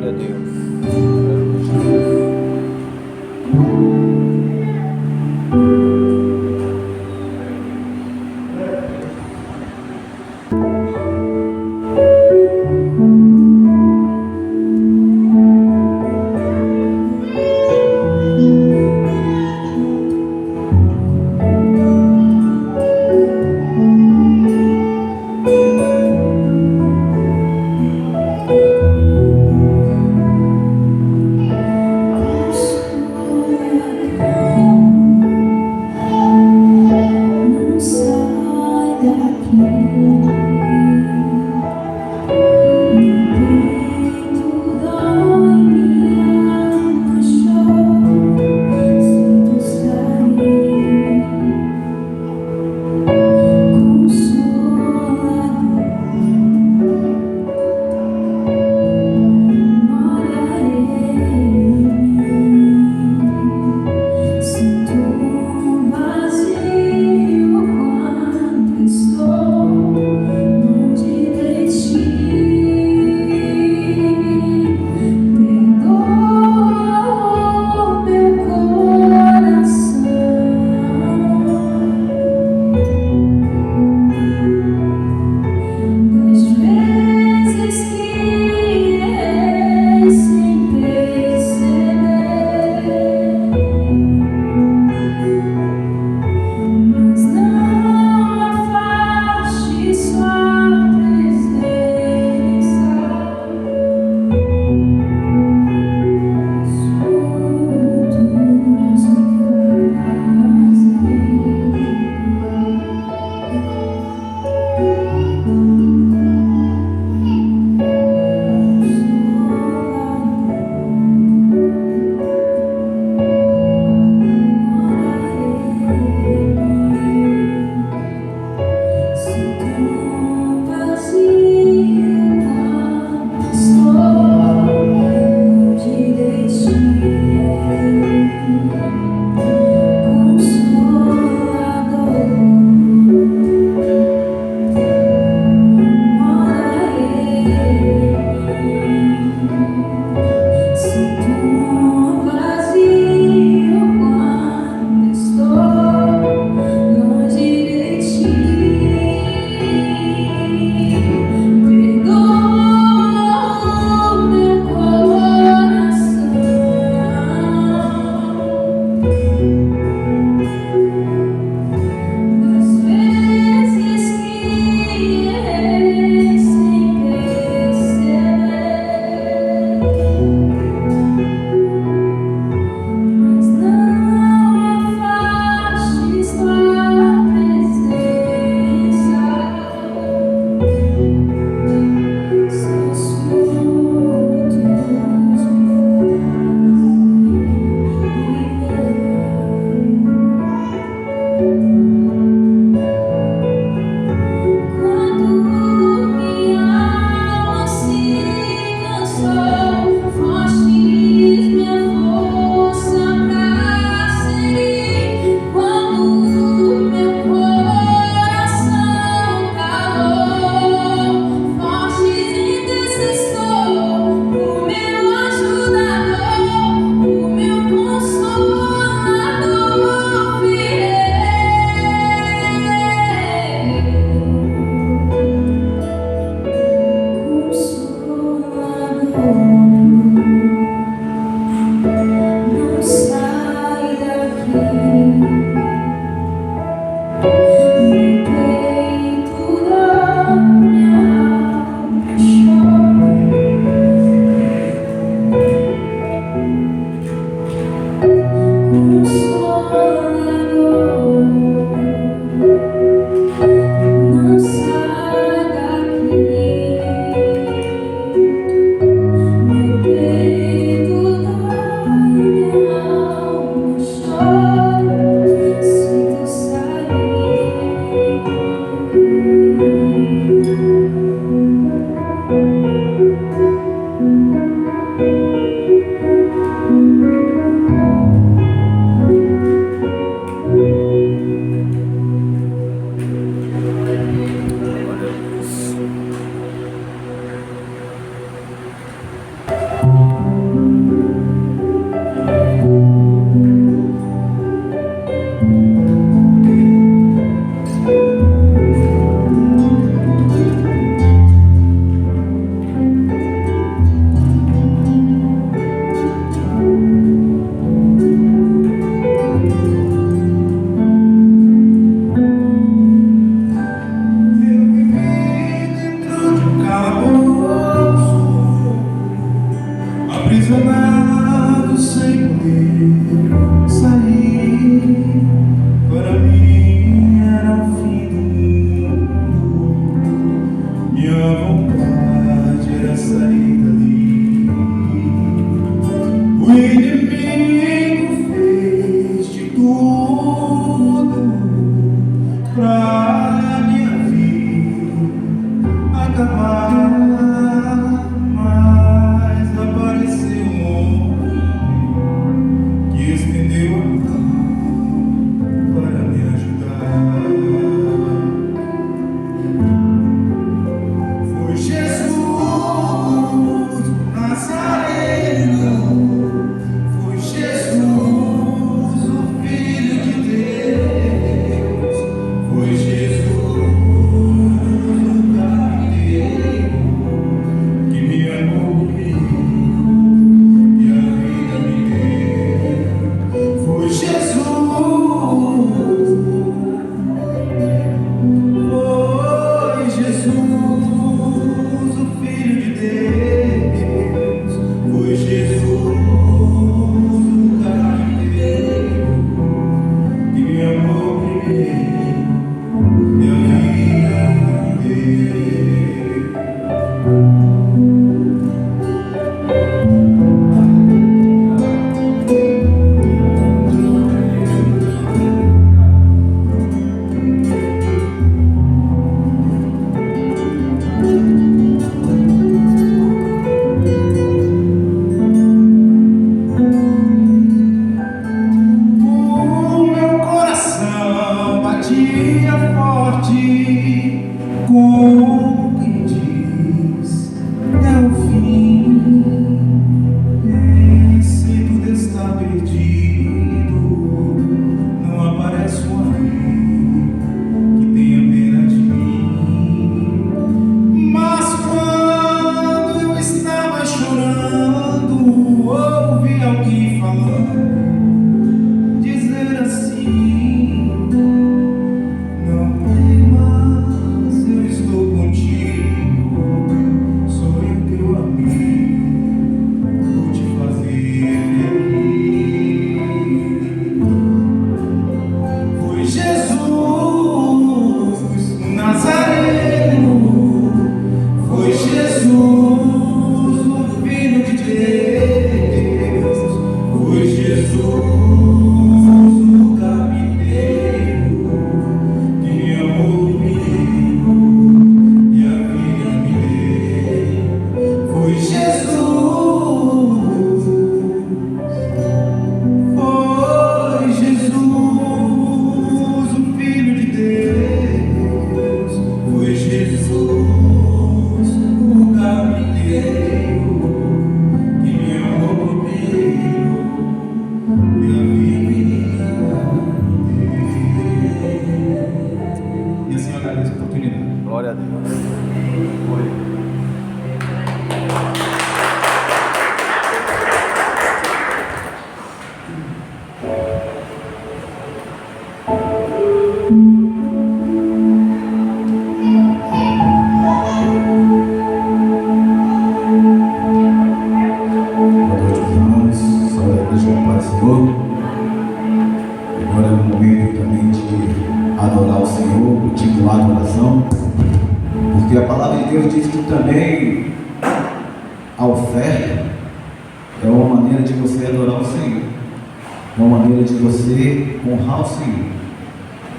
Glória a Deus.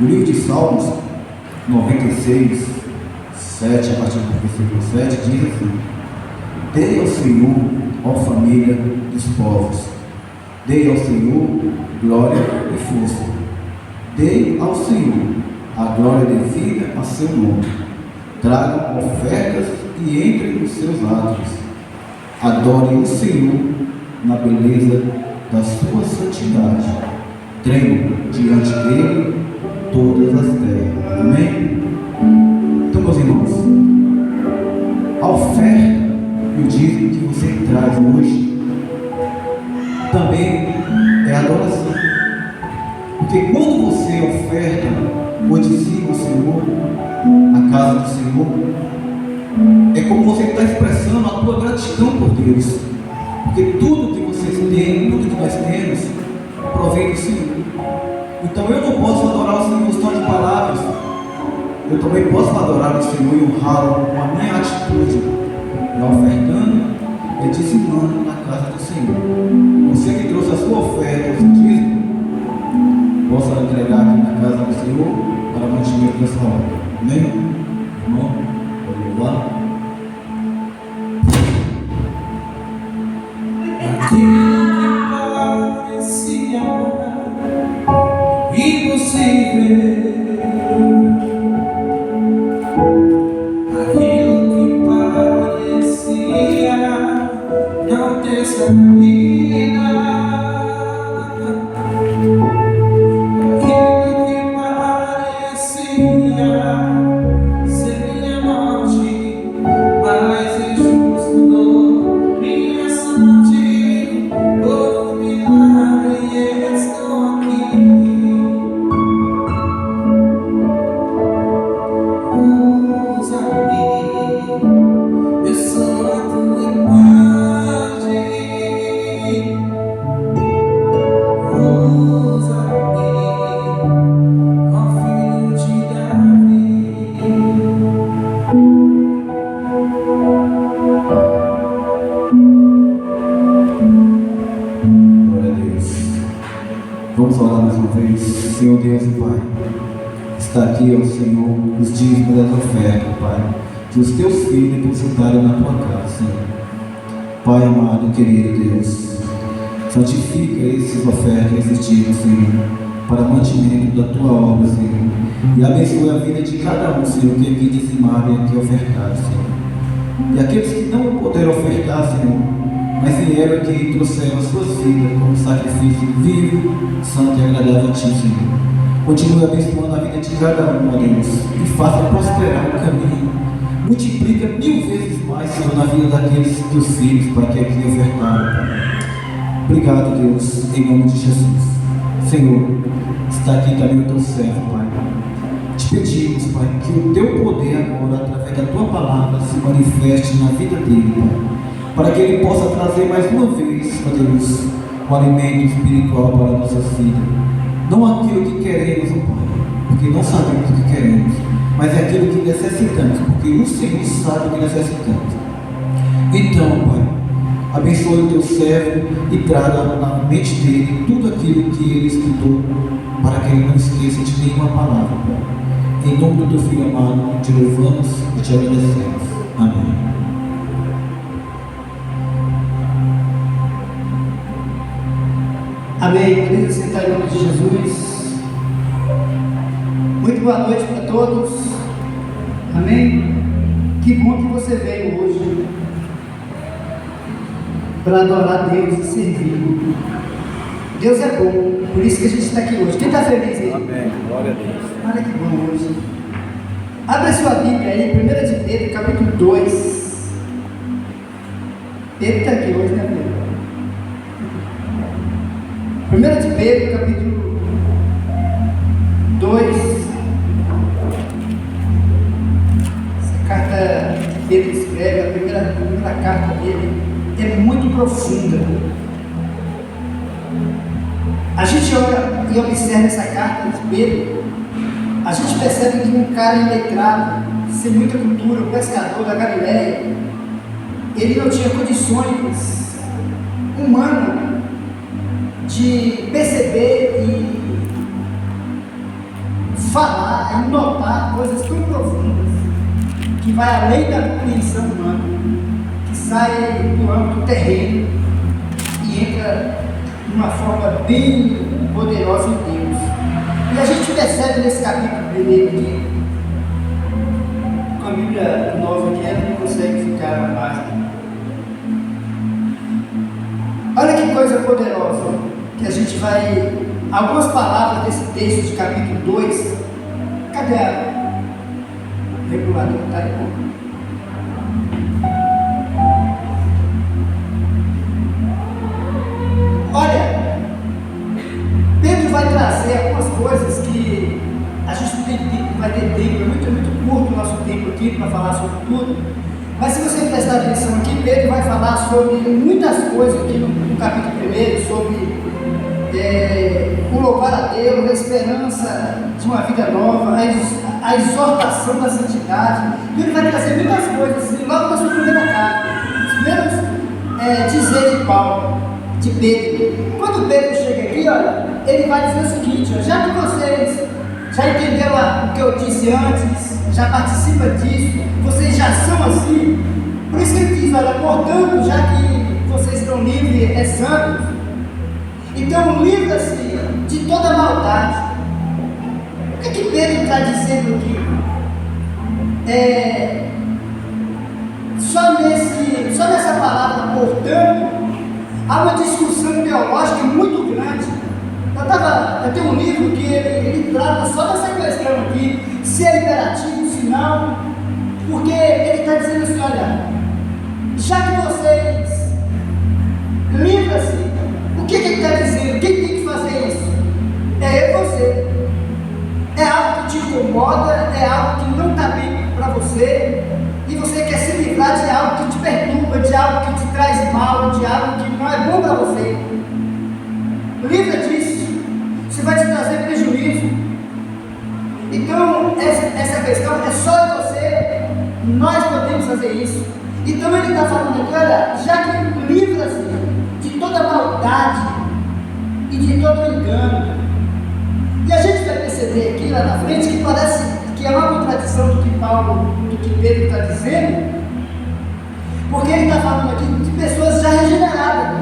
O livro de Salmos 96, 7, a partir do versículo 7, diz assim: Dei ao Senhor, ó família dos povos, dei ao Senhor glória e força, dei ao Senhor a glória devida a seu nome, tragam ofertas e entrem nos seus átrios, adorem o Senhor na beleza da sua santidade, tremam diante dele todas as terras. Amém? Então, meus irmãos, a oferta e o dízimo que você traz hoje também é adoração. Porque quando você oferta ou dizima ao Senhor, a casa do Senhor, é como você está expressando a tua gratidão por Deus. Porque tudo que vocês têm, tudo que nós temos, provém do Senhor. Então eu não posso adorar o Senhor só de palavras, eu também posso adorar o Senhor e honrá-lo com a minha atitude, ofertando Vamos orar mais uma vez. Senhor Deus e Pai, está aqui, ó Senhor, os dízimos das ofertas, Pai, que os teus filhos depositaram na tua casa, Senhor. Pai amado, querido Deus, santifica esses ofertas, esses dízimos, Senhor, para mantimento da tua obra, Senhor, e abençoa a vida de cada um, Senhor, que aqui dizimar e aqui ofertar, Senhor. E aqueles que não puderam ofertar, Senhor, mas vieram aqui e trouxeram as suas vidas como sacrifício vivo, santo e agradável a Ti, Senhor. Continue abençoando a vida de cada um, ó Deus, e faça prosperar o caminho. Multiplica 1000 vezes mais, Senhor, na vida daqueles teus filhos, para que aqui ofertaram, Pai. Obrigado, Deus, em nome de Jesus. Senhor, está aqui também o teu servo, Pai. Te pedimos, Pai, que o teu poder agora, através da tua palavra, se manifeste na vida dele, Pai, para que ele possa trazer mais uma vez, ó Deus, o alimento espiritual para nossas vidas. Não aquilo que queremos, ó Pai, porque não sabemos o que queremos, mas é aquilo que necessitamos, porque o Senhor sabe o que necessitamos. Então, Pai, abençoe o teu servo e traga na mente dele tudo aquilo que ele estudou, para que ele não esqueça de nenhuma palavra, Pai. Em nome do teu Filho amado, te louvamos e te agradecemos. Amém. Amém. Podemos sentar em nome de Jesus. Muito boa noite para todos. Amém. Que bom que você veio hoje para adorar Deus e servir. Deus é bom, por isso que a gente está aqui hoje. Quem está feliz aí? Amém. Glória a Deus. Olha que bom hoje. Abra a sua Bíblia aí, 1 de Pedro, capítulo 2. Pedro está aqui hoje, né, Pedro? 1 de Pedro, capítulo 2. Essa carta que Pedro escreve, a primeira carta dele, é muito profunda. A gente olha e observa essa carta de Pedro, a gente percebe que um cara iletrado, sem muita cultura, um pescador da Galileia, ele não tinha condições humanas de perceber e falar e notar coisas tão profundas que vai além da compreensão humana, que sai do âmbito terreno e entra de uma forma bem poderosa em Deus. E a gente percebe nesse capítulo primeiro aqui, com a Bíblia nova aqui, ela não consegue ficar na página. Olha que coisa poderosa, que a gente vai, algumas palavras desse texto de capítulo 2, cadê a regulador? Está aí, olha, Pedro vai trazer algumas coisas que a gente não tem tempo, vai ter tempo, é muito curto o nosso tempo aqui para falar sobre tudo, mas se você prestar atenção aqui, Pedro vai falar sobre muitas coisas aqui no capítulo 1, sobre o louvar a Deus, a esperança de uma vida nova, a exortação da santidade. E ele vai trazer muitas coisas, e logo na sua primeira carta, os primeiros dizeres de Paulo, de Pedro. Quando Pedro chega aqui, olha, ele vai dizer o seguinte: ó, já que vocês já entenderam o que eu disse antes, já participam disso, vocês já são assim, por isso que ele diz: olha, portanto, já que vocês estão livres, Então livra-se de toda maldade. O que Pedro está dizendo aqui? Só nessa palavra, portanto, há uma discussão teológica muito grande. Eu tenho um livro que ele trata só dessa questão aqui, se é imperativo, se não, porque ele está dizendo assim, olha, já que vocês livram-se, o que ele está dizendo? Quem tem que fazer isso? É eu e você. É algo que te incomoda, é algo que não está bem para você, e você quer se livrar de algo que te perturba, de algo que te traz mal, de algo que não é bom para você. Livra disso, você vai te trazer prejuízo. Então, essa questão é só de você, nós podemos fazer isso. Então, ele está falando aqui, olha, já que livra-se de toda maldade e de todo engano. E a gente vai perceber aqui lá na frente que parece que é uma contradição do que Pedro está dizendo, porque ele está falando aqui de pessoas já regeneradas,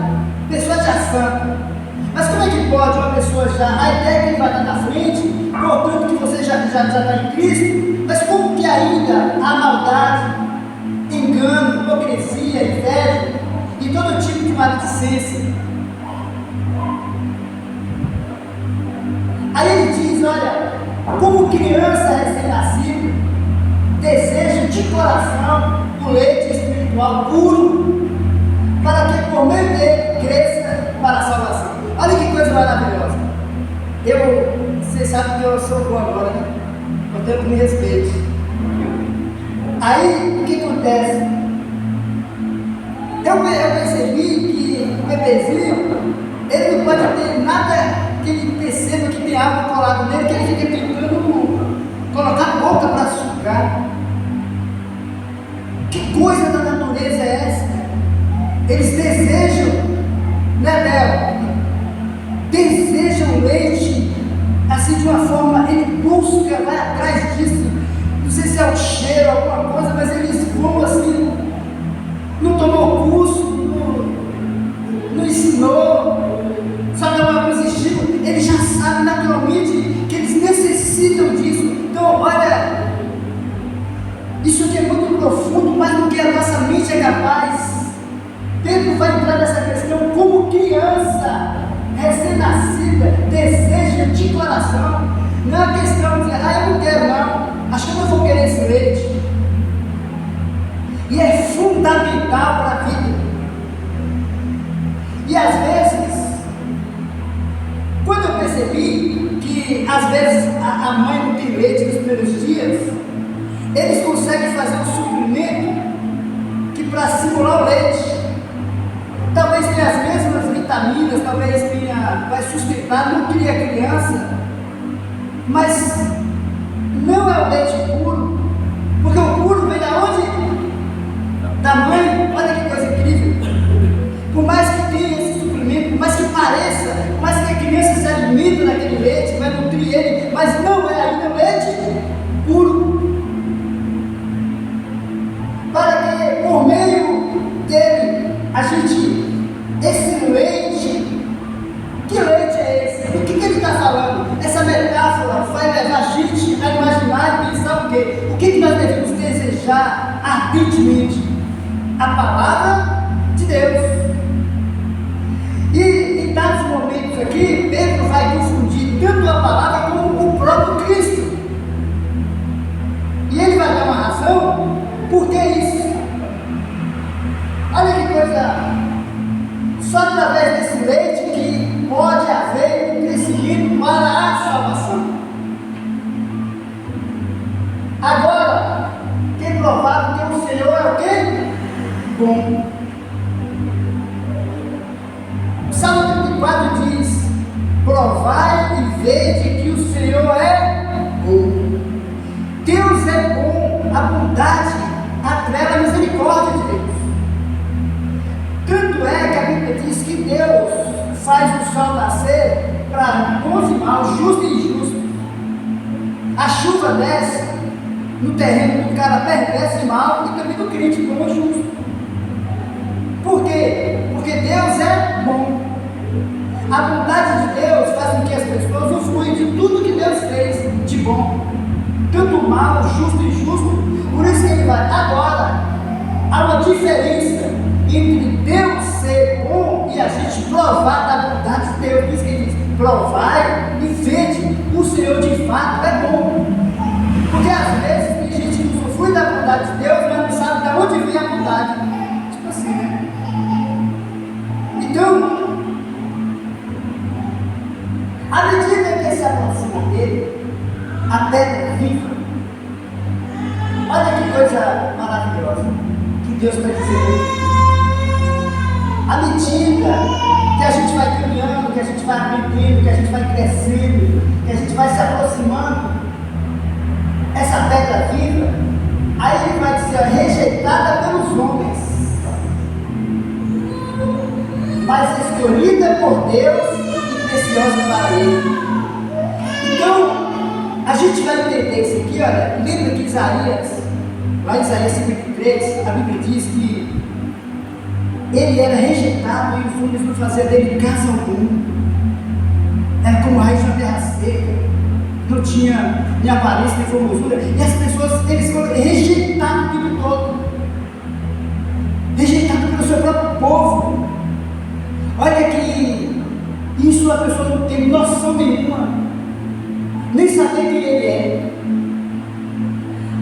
pessoas já santas. Mas como é que pode uma pessoa já, a ideia que ele vai dar na frente, portanto que você já está em Cristo, mas como que ainda há maldade, engano, hipocrisia, inveja e todo tipo de maledicência? Aí ele diz, olha, como criança recém-nascida, deseja de coração o leite espiritual puro, para que por meio dele cresça para a salvação. Olha que coisa maravilhosa. Vocês sabem que eu sou bom agora, né? Portanto, me respeite. Aí, o que acontece? Eu percebi que o bebezinho, ele não pode ter nada que ele perceba que tem água colada nele, que ele fica tentando colocar a boca para sugar. Que coisa da natureza é essa? Eles desejam, né, Del? Desejam leite, assim de uma forma, ele busca, vai atrás disso. Não sei se é o cheiro, alguma coisa, mas eles vão assim, não tomou curso, não ensinou, só deu uma coisa estilo, ele já sabe naturalmente que eles necessitam disso. Então, olha, isso aqui é muito profundo, mais do que a nossa mente é capaz. Pedro vai entrar nessa questão como criança recém-nascida, deseja de coração. Não é questão de, eu não quero não, acho que eu não vou querer esse leite. E é fundamental para a vida. E às vezes, quando eu percebi que às vezes a mãe não tem leite nos primeiros dias, eles conseguem fazer um suprimento que para simular o leite, talvez tenha as mesmas vitaminas, talvez vai sustentar, não cria a criança, mas não é o leite puro, porque o puro vem da onde? Da mãe. Olha que coisa incrível. Por mais que tenha esse suplemento, por mais que pareça, por mais que a criança se alimenta daquele leite, vai nutrir ele, mas não é ainda leite puro. Para que por meio dele a gente, esse leite, que leite é esse? O que ele está falando? Essa metáfora vai levar a gente a imaginar e pensar o quê? O que nós devemos desejar ardentemente? A palavra de Deus. E em dados momentos aqui, Pedro vai confundir tanto a palavra como o próprio Cristo. E ele vai dar uma razão, por que isso? Olha que coisa, só através desse leite que pode haver um crescimento para a salvação. Agora, tem provado que o Senhor é o quê? Bom. O Salmo 34 diz: provai e vede que o Senhor é bom. Deus é bom, a bondade atrela a misericórdia de Deus. Tanto é que a Bíblia diz que Deus faz o sol nascer para bons e maus, justo e injusto. A chuva desce no terreno do cara perverso e mau e também do crente bom e justo. Por quê? Porque Deus é bom. A bondade de Deus faz com que as pessoas usufruem de tudo que Deus fez de bom, tanto mal, justo e injusto. Por isso que ele vai. Agora, há uma diferença entre Deus ser bom e a gente provar da bondade de Deus. Por isso que ele diz: provai e vede, o Senhor de fato é bom. Porque às vezes tem gente que usufrui da bondade de Deus, mas não sabe de onde vem a bondade. Tipo assim, né? Então, à medida que se aproxima dele, a pedra viva. Olha que coisa maravilhosa que Deus está dizendo. À medida que a gente vai caminhando, que a gente vai aprendendo, que a gente vai crescendo, que a gente vai se aproximando, essa pedra viva, aí ele vai dizer: rejeitada pelos homens, mas escolhida por Deus e preciosa para Ele. Então, a gente vai entender isso aqui, olha. Lembra que Isaías, lá em Isaías 53, a Bíblia diz que ele era rejeitado e os homens não faziam dele caso algum. Era como raiz de uma terra seca, não tinha nem aparência nem formosura, e as pessoas, eles foram rejeitados o tempo todo, rejeitados pelo seu próprio povo. Olha que isso a pessoa não tem noção nenhuma, nem saber quem ele é.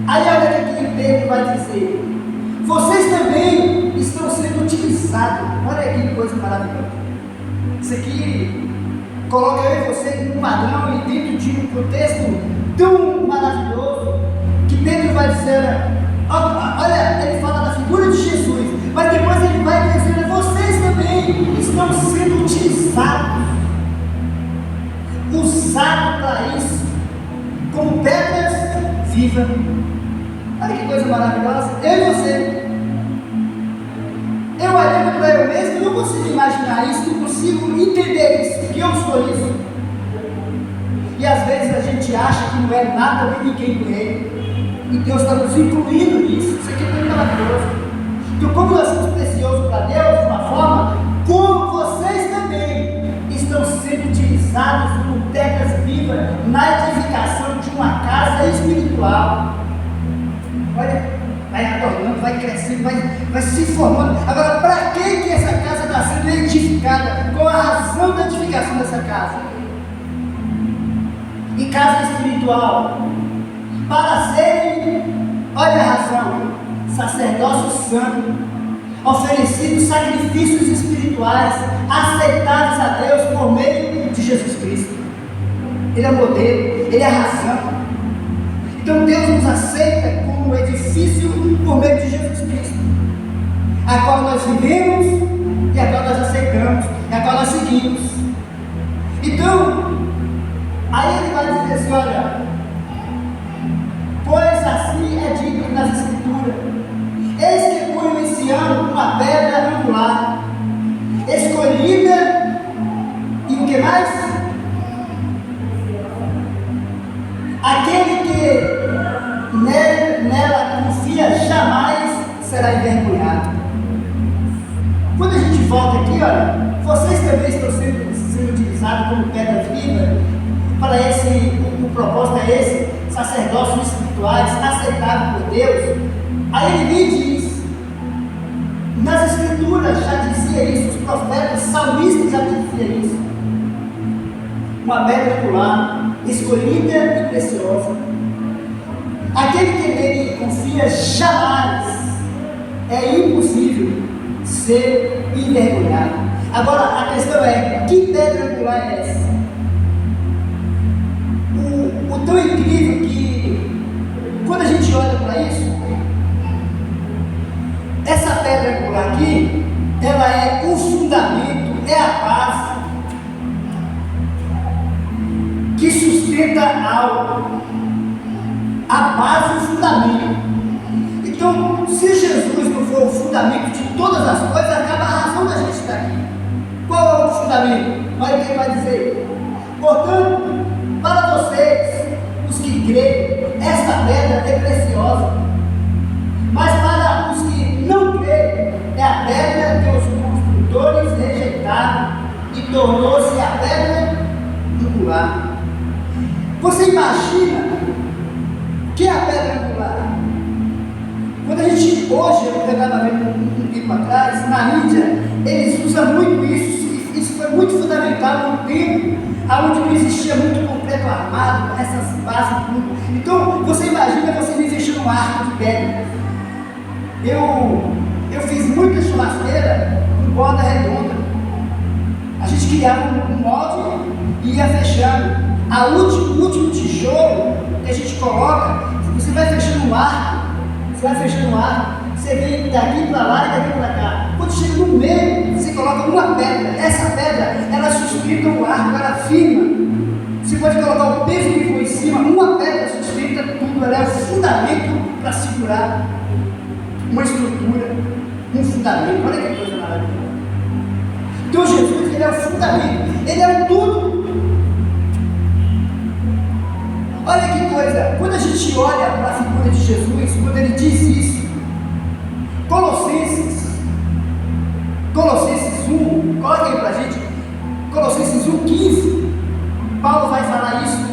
Aí olha que Pedro vai dizer: vocês também estão sendo utilizados. Olha que coisa maravilhosa. Isso aqui coloca eu e você num padrão e dentro de um contexto tão maravilhoso, que Pedro vai dizer: olha, ele fala da figura de Jesus, mas depois ele vai dizer: vocês também estão sendo utilizados, usados para isso, como pedras vivas. Olha que coisa maravilhosa. Eu e você, eu olhando para eu mesmo, não consigo imaginar isso, não consigo entender isso, que eu sou isso. E às vezes a gente acha que não é nada nem ninguém com Ele, e Deus está nos incluindo nisso. Isso aqui é muito maravilhoso. Então, como nós somos preciosos para Deus, de uma forma, como vocês também estão sendo utilizados como pedras vivas na edificação de uma casa espiritual. Olha, vai adornando, vai crescendo, vai se formando. Agora, para que essa casa está sendo edificada? Qual a razão da edificação dessa casa? E casa espiritual, para serem, olha a razão, sacerdócio santo, oferecidos sacrifícios espirituais, aceitáveis a Deus por meio de Jesus Cristo. Ele é o modelo, Ele é a razão. Então Deus nos aceita como edifício por meio de Jesus Cristo, a qual nós vivemos e a qual nós aceitamos, e a qual nós seguimos. Então, aí ele vai dizer assim: olha, pois assim é dito nas Escrituras: eis que ponho em Sião uma pedra angular, escolhida, e o que mais? Aquele que nela confia jamais será envergonhado. Quando a gente volta aqui, olha, vocês também estão sendo utilizados como pedra viva para esse, o propósito é esse, sacerdócios espirituais aceitáveis por Deus. Aí ele me diz, nas Escrituras já dizia isso, os profetas, salmistas já diziam isso: uma pedra angular, escolhida e preciosa. Aquele que nele confia jamais, é impossível ser envergonhado. Agora a questão é: que pedra angular é essa? O tão incrível que, quando a gente olha para isso, essa pedra angular aqui, ela é o fundamento, é a base que sustenta algo, a base e o fundamento. Então, se Jesus não for o fundamento de todas as coisas, acaba a razão da gente estar aqui. Qual é o fundamento? Olha o que ele vai dizer: portanto, para vocês, os que creem, esta pedra é preciosa, mas para os que não creem, é a pedra que os construtores rejeitaram e tornou-se a pedra angular. Você imagina o que é a pedra angular? Quando a gente, hoje, eu estava vendo um tempo atrás, na Índia, eles usam muito isso foi muito fundamental no tempo, onde não existia muito concreto armado, essas bases, tudo. Então, você imagina você investir num arco de pedra. Eu fiz muita churrasqueira com borda redonda. A gente criava um molde e ia fechando. O último tijolo que a gente coloca, você vai fechando um arco, você vem daqui para lá e daqui para cá. Quando chega no meio, você coloca uma pedra. Essa pedra, ela sustenta o arco, ela firma. Você pode colocar o peso que for em cima, uma pedra sustenta tudo, ela é o fundamento para segurar uma estrutura, um fundamento. Olha que coisa maravilhosa. Então Jesus, ele é o fundamento, ele é o tudo. Olha que coisa, quando a gente olha para a figura de Jesus, quando ele diz isso, Colossenses 1, coloca aí para a gente, Colossenses 1,15, Paulo vai falar isso.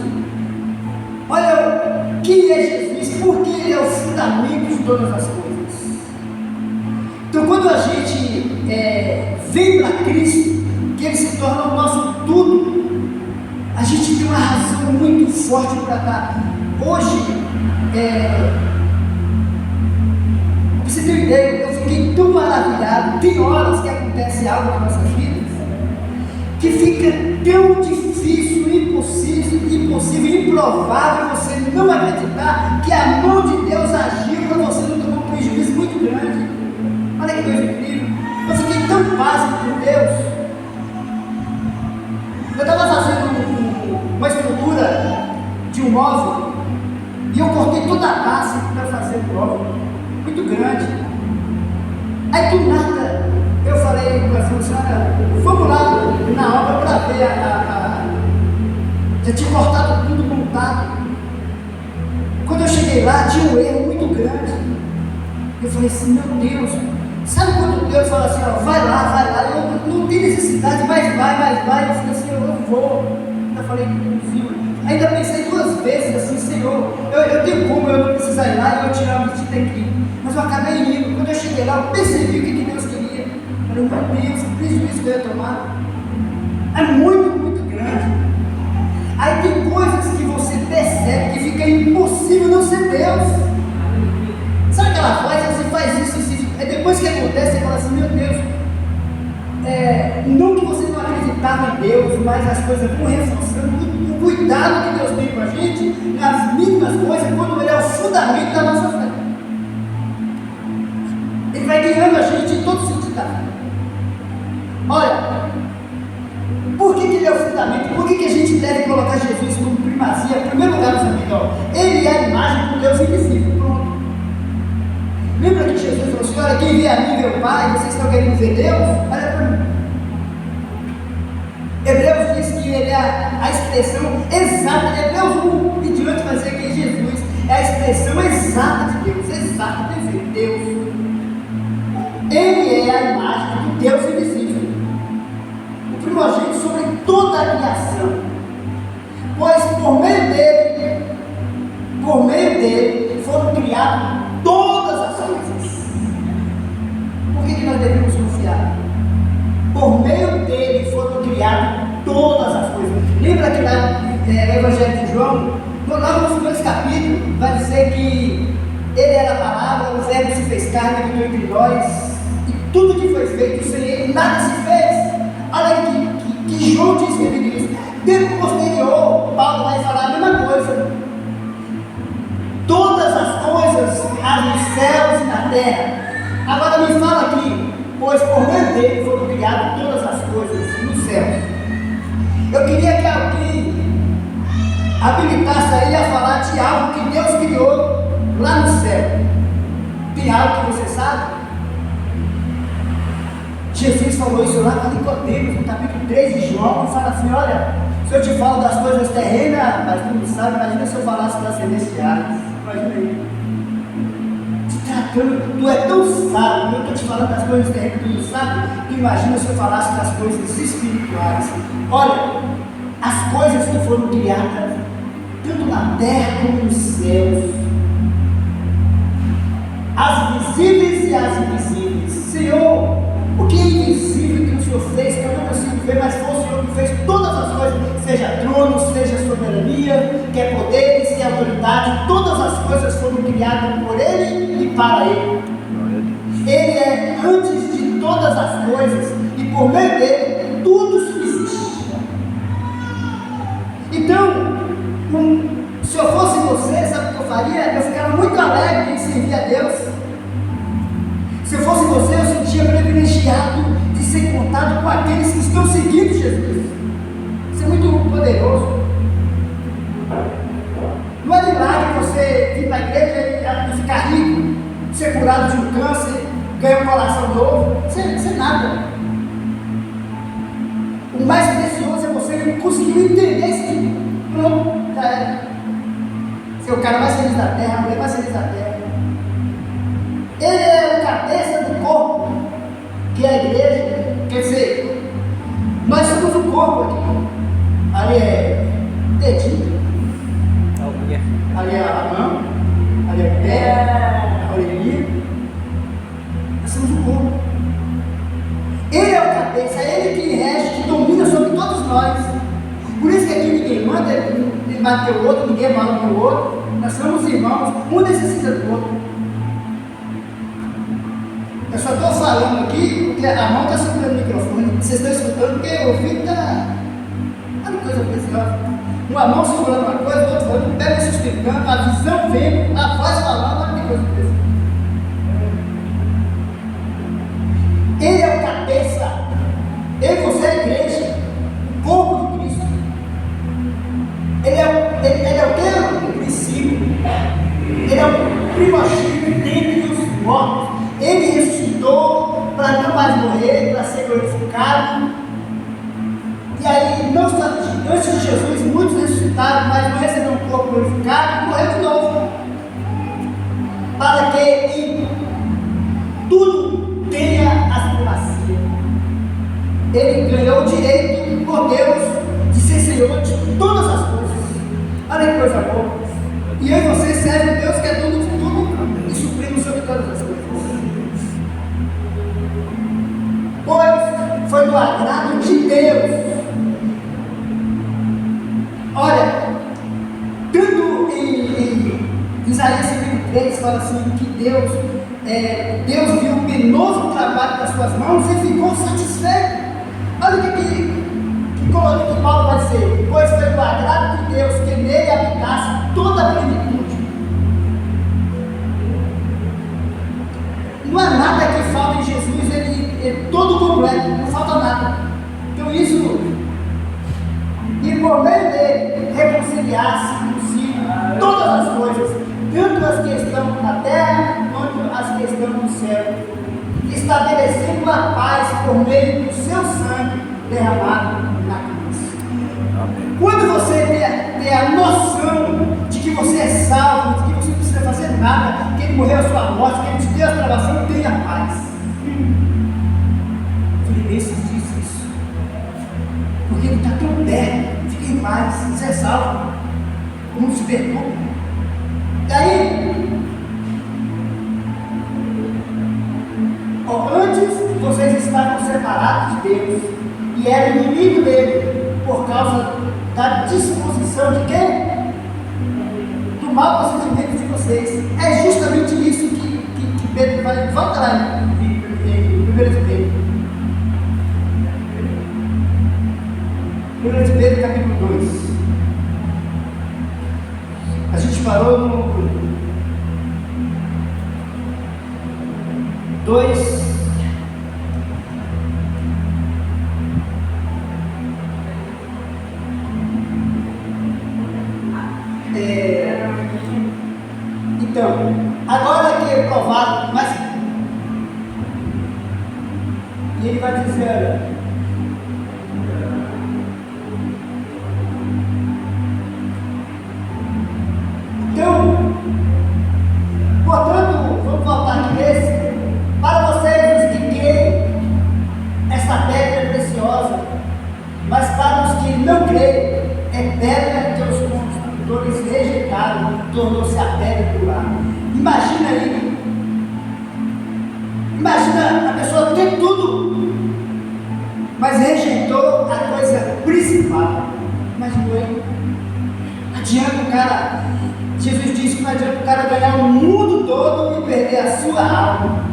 Olha quem é Jesus, porque ele é o fundamento de todas as coisas. Então, quando a gente vem para Cristo, que ele se torna o nosso tudo, a gente tem uma razão muito forte para estar. Hoje, pra você ter uma ideia, eu fiquei tão maravilhado. Tem horas que acontece algo nas nossas vidas que fica tão difícil, impossível, improvável você não acreditar que a mão de Deus agiu para você não tomar um prejuízo muito grande. Olha que coisa incrível. Eu fiquei tão básico com Deus. Eu estava fazendo uma estrutura de um móvel e eu cortei toda a base para fazer o móvel, muito grande. Aí do nada eu falei para a funcionária, vamos lá na obra para ver já tinha cortado tudo montado. Quando eu cheguei lá tinha um erro muito grande. Eu falei assim, meu Deus, sabe quando Deus fala assim, ó, vai lá, eu não tem necessidade, mas vai. Eu falei assim, eu vou. Eu falei, viu? Ainda pensei 2 vezes assim, Senhor, eu tenho como eu não precisar ir lá e eu tirar uma medida aqui. Mas eu acabei indo. Quando eu cheguei lá, eu percebi o que Deus queria. Eu falei, meu Deus, que prejuízo que eu ia tomar. É muito grande. Aí tem coisas que você percebe que fica impossível não ser Deus. Sabe aquela coisa, você faz isso, depois que acontece, você fala assim, meu Deus, não que você não acreditava em Deus, mas as coisas vão reforçando o cuidado que Deus tem com a gente, nas mínimas coisas, quando ele é o fundamento da nossa fé. Ele vai guiando a gente em todo sentido da vida. Olha, por que ele é o fundamento? Por que a gente deve colocar Jesus como primazia, em primeiro lugar nessa vida? Ele é a imagem do Deus invisível. Pronto. Lembra que Jesus falou assim, olha, quem vê a mim vê o Pai, vocês estão querendo ver Deus? Olha para mim. Hebreus diz que ele é a expressão exata, Hebreus 1, e diante vai dizer que Jesus é a expressão exata de Deus, exata de Deus. Ele é a imagem do Deus invisível, o primogênito sobre toda a criação, pois por meio dele foram criadas todas as coisas. Por que nós devemos confiar? Por meio dele foram criadas todas as coisas. Lembra que no Evangelho de João, logo nos primeiros capítulos, vai dizer que ele era a palavra, o verbo se fez carne, habitou entre nós, e tudo que foi feito sem ele, nada se fez. Olha que João diz que ele diz. Tempo posterior, Paulo vai falar a mesma coisa. Todas as coisas há nos céus e na terra. Agora me fala aqui, pois por meio dele foram criadas todas as coisas nos céus. Eu queria que alguém habilitasse aí a falar de algo que Deus criou lá no céu. Tem algo que você sabe? Jesus falou isso lá para Nicodemos, no capítulo 3 de João, e fala assim, olha, se eu te falo das coisas terrenas, mas tu não sabe, imagina se eu falasse das celestiais. Imagina aí. Se Tu é tão sábio, eu estou te falando das coisas terrenas, tu não sabe, tu imagina se eu falasse das coisas espirituais. Olha, as coisas que foram criadas, tanto na terra como nos céus, as visíveis e as invisíveis. Senhor, o que é invisível que o Senhor fez, que eu não consigo ver, mas foi o Senhor que fez todas as coisas, seja trono, seja soberania, que é poderes, que é autoridade, todas as coisas foram criadas por Ele e para Ele. Ele é antes de todas as coisas, e por meio dele, tudo subsiste. Então, se eu fosse você, sabe o que eu faria? Eu ficava muito alegre em servir a Deus. Se eu fosse você, eu sentia privilegiado de ser contado com aqueles que estão seguindo Jesus. Isso é muito poderoso. Não é milagre você vir para a igreja e ficar rico, ser curado de um câncer, ganhar um coração novo. Isso é nada. O mais precioso é você conseguir entender isso aqui. Pronto, já era. Ser o cara mais feliz da terra, a mulher mais feliz da terra. Ele é o cabeça do corpo, que é a igreja. Quer dizer, nós somos o corpo aqui. Ali é dedinho, ali é a mão, ali é o pé, a orelhinha. Nós somos o corpo. Ele é o cabeça, é ele que rege, que domina sobre todos nós. Por isso que aqui ninguém manda, ninguém mata o outro, ninguém mata o outro. Nós somos irmãos, um necessita do outro. Eu só estou falando aqui porque a mão está segurando o microfone. Vocês estão escutando porque o ouvido está. Olha que coisa preciosa. Uma mão segurando uma coisa, o outro falando, o pé me sustentando, a visão vendo, a voz falando, olha que coisa preciosa. Ele é o cabeça. Eu e você é a igreja, o corpo de Cristo. Ele é o que? O princípio. Ele é o primogênito dentre os mortos. Ele ressuscitou para não mais morrer, para ser glorificado. E aí, não só antes de Jesus, muitos ressuscitaram, mas não receberam um corpo glorificado e morreram de novo. Para que em tudo tenha a supremacia. Ele ganhou o direito por Deus de ser Senhor de todas as coisas. Olha que coisa boa. E eu e você servem a Deus que é tudo e supremo sobre todas as coisas. Pois foi do agrado de Deus. Olha, tanto em Isaías 53 fala assim que Deus viu o penoso trabalho das suas mãos e ficou satisfeito. Olha o que Paulo vai dizer. Pois foi do agrado de Deus que nele habitasse toda a plenitude. Não há nada que falta em Jesus, ele é todo completo, não falta nada. Então isso, e por meio dele, reconciliar-se consigo todas as coisas, tanto as que estão na terra, quanto as que estão no céu, estabelecendo a paz por meio do seu sangue derramado na cruz. Amém. Quando você ter a noção de que você é salvo, de que você não precisa fazer nada, que ele morreu a sua morte, que ele te deu a salvação, tenha paz. Filipenses diz isso. Porque ele está tão perto, fique em paz, você é salvo, não se perturba. Daí, antes vocês estavam separados de Deus e eram inimigo dele por causa da disposição de quem? Do mau procedimento de vocês. É justamente isso que Pedro vai. Volta lá em 1 de Pedro. 1 de Pedro, capítulo 2. A gente parou no 2. Então, agora que é provado, mas e ele vai dizer, então, portanto, vamos voltar aqui preciosa, mas para os que não creem, é pedra que os construtores rejeitaram, tornou-se a pedra do lar. Imagina aí, imagina a pessoa ter tudo, mas rejeitou a coisa principal. Imaginou aí? Adianta o cara, Jesus disse que não adianta o cara ganhar o mundo todo e perder a sua alma.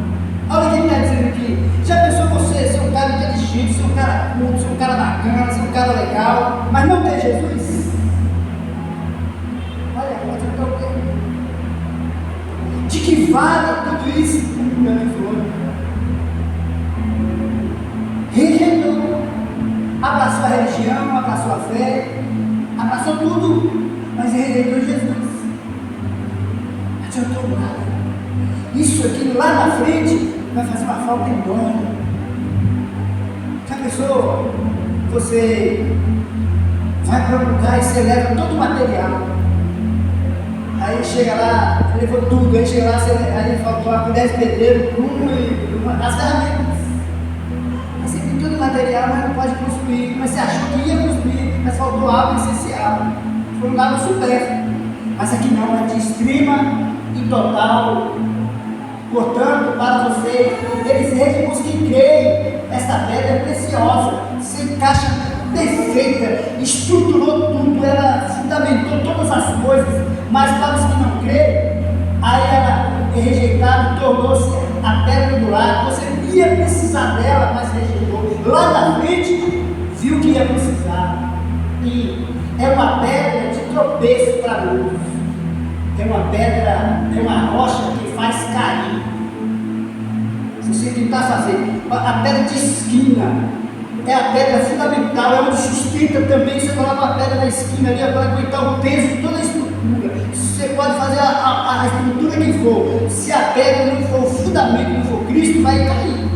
Olha o que ele está dizendo aqui. Já pensou você ser um cara inteligente, ser um cara culto, ser um cara bacana, ser um cara legal, mas não ter Jesus? Olha, pode ficar o quê? De que vale tudo isso? Rejeitou, abraçou a religião, abraçou a fé, abraçou tudo, mas rejeitou Jesus. Não adiantou nada. Isso aqui lá na frente vai fazer uma falta enorme. Já pensou? Você vai para um lugar e você leva todo o material. Aí chega lá, levou tudo, aí chega lá, aí faltou 10 pedreiros, as ferramentas. Aí você tem todo o material, mas não pode construir. Mas você achou que ia construir, mas faltou algo essencial. Foi um lado supérfluo. Mas aqui não, é de extrema e total. Portanto, para vocês, os que creem, essa pedra é preciosa, se encaixa perfeita, estruturou tudo, ela fundamentou todas as coisas, mas para os que não creem, aí ela é rejeitada, tornou-se a pedra do lado. Você ia precisar dela, mas rejeitou. Lá na frente, viu que ia precisar, e é uma pedra de tropeço para muitos. É uma pedra, é uma rocha que faz cair. Se você tentar fazer, a pedra de esquina é a pedra fundamental, é onde sustenta também. Você coloca a pedra na esquina ali para aguentar o peso de toda a estrutura. Você pode fazer a estrutura que for, se a pedra não for o fundamento, não for Cristo, vai cair.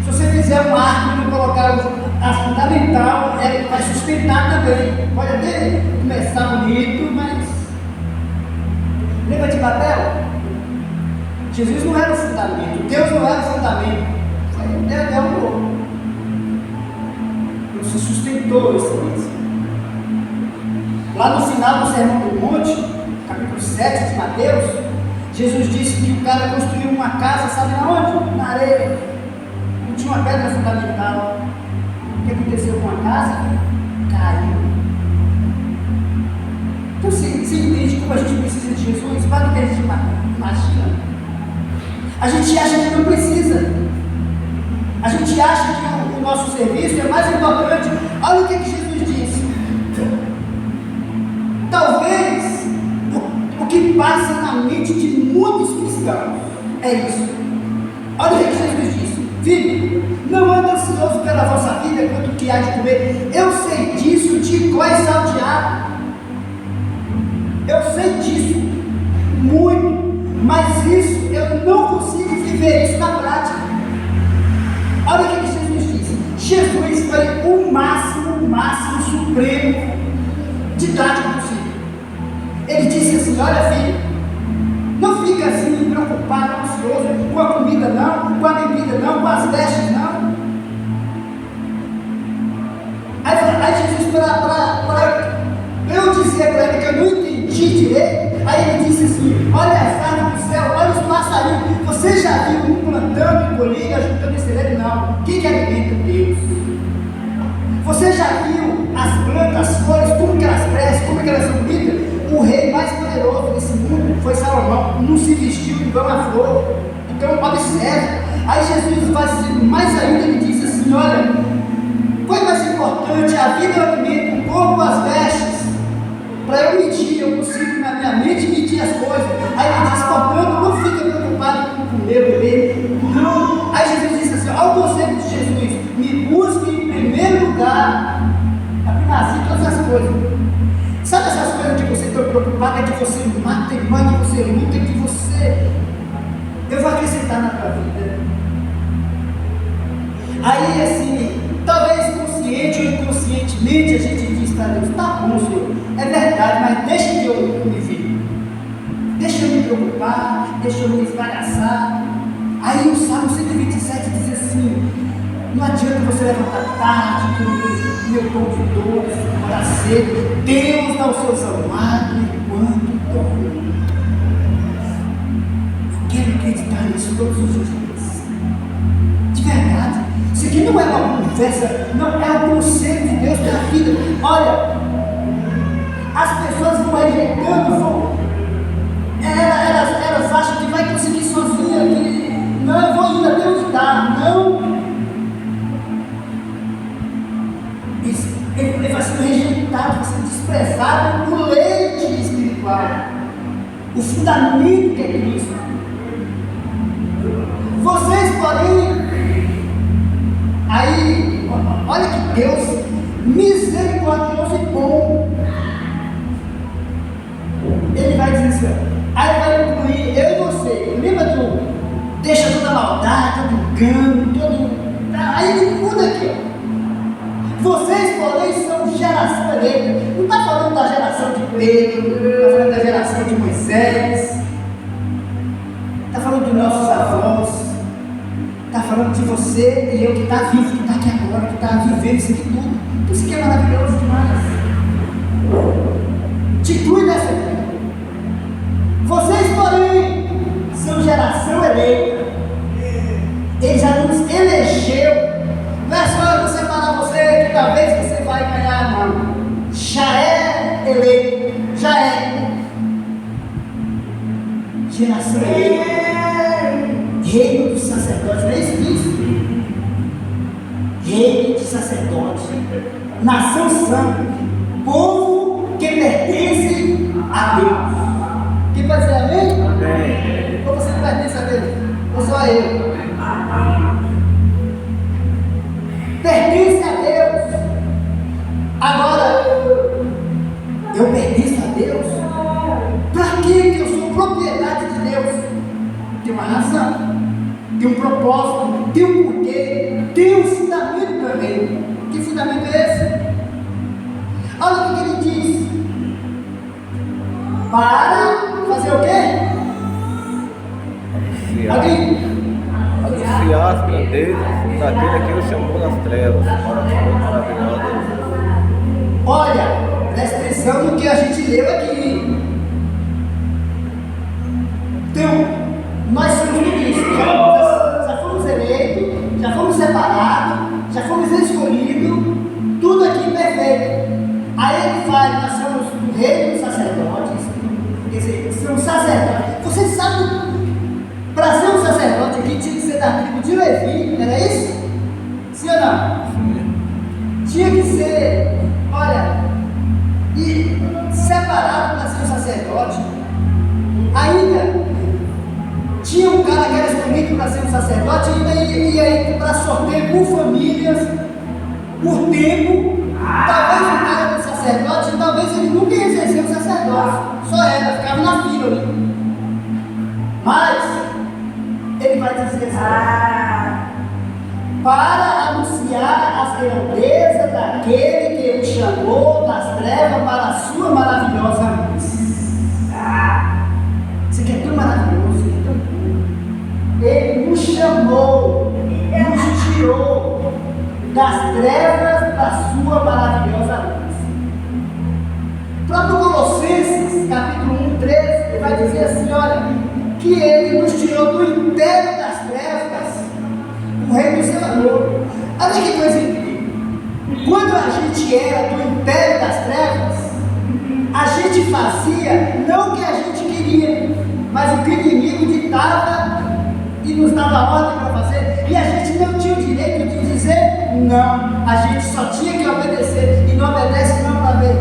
Se você fizer um arco e não colocar a fundamental, vai sustentar também. Pode até começar bonito, mas lembra de papel? Jesus não era o fundamento, Deus não era o fundamento, Deus é o outro. Não se sustentou esse mesmo. Lá no final do Sermão do Monte, capítulo 7 de Mateus, Jesus disse que o cara construiu uma casa, sabe aonde? Na areia. Não tinha uma pedra fundamental. O que aconteceu com a casa? Caiu. Então você entende como a gente precisa de Jesus? Para o que a gente imagina. A gente acha que não precisa. A gente acha que o nosso serviço é mais importante. Olha o que Jesus disse. Talvez o que passa na mente de muitos cristãos é isso. Olha o que Jesus disse. Filho, não ande ansioso pela vossa vida quanto que há de comer. Eu sei disso, de qual é salteado. Eu sei disso muito, mas isso eu não consigo viver isso na prática. Olha o que Jesus disse. Jesus foi o máximo supremo didático possível. Ele disse assim: olha filho, não fica assim preocupado, ansioso com a comida não, com a bebida não, com as vestes não. Aí Jesus, para eu dizer para ele que eu não entendi direito, aí ele disse assim: olha as aves do céu, olha os passarinhos. Você já viu um plantando e colhendo, ajuntando esse celeiro? Não. Quem que alimenta? Deus. Você já viu as plantas, as flores, como que elas crescem, como que elas são bonitas? O rei mais poderoso desse mundo foi Salomão, não se vestiu de uma flor. Então observe. Aí Jesus vai dizer mais ainda, ele diz assim: olha, foi mais importante a vida e o alimento, o corpo, as vestes. Para eu medir, eu consigo na minha mente medir as coisas. Aí ele diz: portanto, não fica preocupado com comer, beber. Não. Aí Jesus disse assim: olha o conceito de Jesus: me busque em primeiro lugar, a primazia de todas as coisas. Sabe essas coisas que você está preocupado, que você mata, que você luta, que você. Eu vou acrescentar na tua vida. Aí assim, talvez consciente ou inconscientemente a gente diz para Deus: tá bom, Senhor, é verdade, mas deixa que eu me vir, deixa eu me preocupar, deixa eu me esbagaçar. Aí o Salmo 127 diz assim: não adianta adianta você levantar tarde, que meu pão de doce, morar cedo. Deus dá os seus amados enquanto dorme. Quero acreditar nisso todos os dias. De verdade. Isso aqui não é uma conversa, não é o conselho de Deus para a vida. Olha, as pessoas vão rejeitando, elas acham que vai conseguir sozinha, que não, eu vou indo até onde está. Não. Ele vai sendo rejeitado, vai sendo desprezado o leite espiritual, o fundamento que é Cristo. Vocês, porém, aí, olha que Deus misericordioso e bom. Ele vai dizer assim, aí ele vai concluir, eu e você, lembra do deixa toda a maldade, todo engano, todo. Aí ele muda aqui, ó. Vocês, porém, são geração eleita. Não está falando da geração de Pedro, não está falando da geração de Moisés, está falando dos nossos avós, está falando de você e eu que está vivo, que está aqui agora, que está vivendo isso aqui tudo. Isso que é maravilhoso demais. Te cuide dessa vida. Vocês, porém, são geração eleita. Ele já nos elegeu. Não é só eu separar você que talvez você vai ganhar, não. Já é eleito. Já é. Geração eleita. Reino dos sacerdotes. Não é isso que diz? Reino de sacerdotes. Nação santa. Povo que pertence a Deus. Quem pode dizer amém? Amém. Ou você não pertence a Deus? Ou só eu? Pertence a Deus. Agora, eu pertenço a Deus. Para que eu sou propriedade de Deus? Tem uma razão, tem um propósito, tem um porquê, tem um fundamento também. Que fundamento é esse? Olha o que ele diz. Para fazer o quê? Anunciar as grandezas daquele que ele chamou das trevas para a sua maravilhosa luz. Olha, presta atenção no que a gente leu aqui. Então, nós somos tudo isso. Já fomos eleitos, já fomos separados, já fomos escolhidos, tudo aqui perfeito. Aí ele fala, nós somos do reino dos sacerdotes, quer dizer, somos sacerdotes. Você sabe, para ser um sacerdote aqui tinha que ser da tribo de Levi, era isso? Sim ou não? Sim. Tinha que ser, olha, e separado para ser um sacerdote. Ainda tinha um cara que era escolhido para ser um sacerdote e ainda ia para sorteio por famílias, por tempo. Talvez o cara era sacerdote, talvez ele nunca ia exercer o sacerdócio, só era, ficava na fila ali. Mas ele vai dizer assim, para anunciar as grandezas daquele que o chamou das trevas para a sua maravilhosa luz. Isso aqui é tão maravilhoso, é tão bom. Ele nos chamou, nos tirou das trevas para a sua maravilhosa luz. O próprio Colossenses, capítulo 1, 13, vai dizer assim, olha, que ele nos tirou do império das trevas, o reino do seu amor. Olha que coisa incrível. Quando a gente era do império das trevas, a gente fazia não o que a gente queria, mas o que o inimigo ditava e nos dava ordem para fazer, e a gente não tinha o direito de dizer não, a gente só tinha que obedecer, e não obedece não para ver.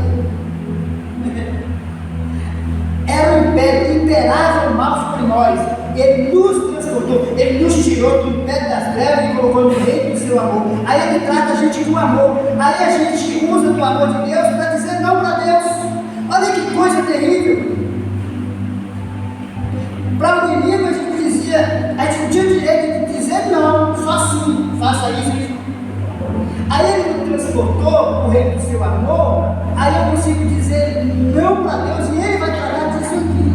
Era o império, imperava o mal sobre nós. Ele nos transportou, ele nos tirou do império das trevas e colocou no reino do seu amor. Aí ele trata a gente com amor. Aí a gente usa do amor de Deus para dizer não para Deus. Olha que coisa terrível. Para o inimigo a gente dizia, a gente não tinha o direito de dizer não, só assim, faça isso. Aí ele nos transportou o reino do seu amor. Aí eu consigo dizer não para Deus e ele vai tratar disso aqui.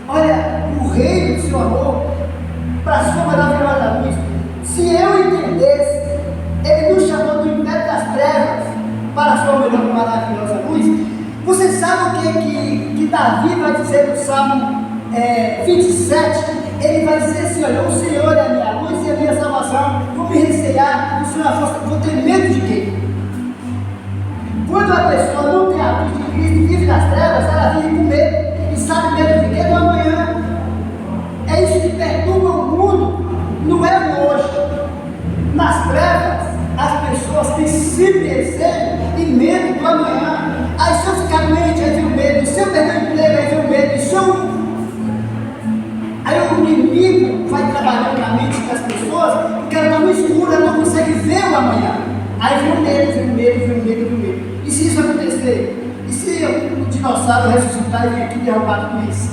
Olha, o reino do seu amor, para a sua maravilhosa luz, entendesse, Ele nos chamou do império das trevas para a sua melhor e maravilhosa luz. Você sabe o que Davi vai dizer no Salmo 27? Ele vai dizer assim: olha, o Senhor é a minha luz e a minha salvação, vou me recear, o Senhor é a força, vou ter medo de quê? Quando a pessoa não tem a luz de Cristo e vive nas trevas, ela vive com medo. E sabe medo de quê? Do amanhã. É isso que perturba o mundo, não é o hoje. Nas trevas, as pessoas têm sempre receio e medo do amanhã. Aí se eu ficar doente, aí vem o medo. Se eu perder o emprego, aí vem o medo. E se eu... Aí o inimigo vai trabalhando na mente das pessoas, porque ela está no escuro, ela não consegue ver o amanhã. Aí vem o medo, vem o medo, vem o medo, vem o medo. E se isso acontecer? E se o dinossauro ressuscitar e vir aqui derrubar tudo isso?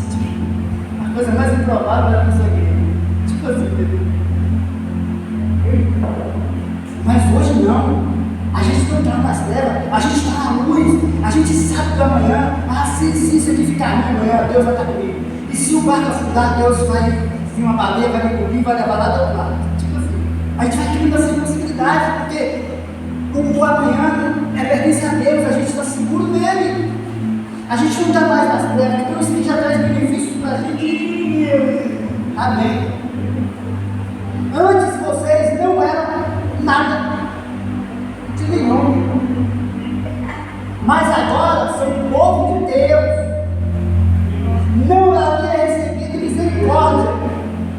A coisa mais improvável é a pessoa aqui. Tipo assim, entendeu? Mas hoje não. A gente não está nas trevas, a gente está na luz, a gente sabe do amanhã. Ah, se isso aqui ficar ruim amanhã, Deus vai estar comigo. E se o barco afundar, Deus vai vir uma baleia, vai me cobrir, vai levar lá do outro lado. Tipo assim. A gente vai criando essa possibilidade, porque o amanhã pertence a Deus, a gente está seguro nele. A gente não está mais nas trevas, então isso aqui já traz benefícios para a gente. Amém. Antes vocês não eram nada de nenhum, mas agora são o povo de Deus. Não havia recebido misericórdia,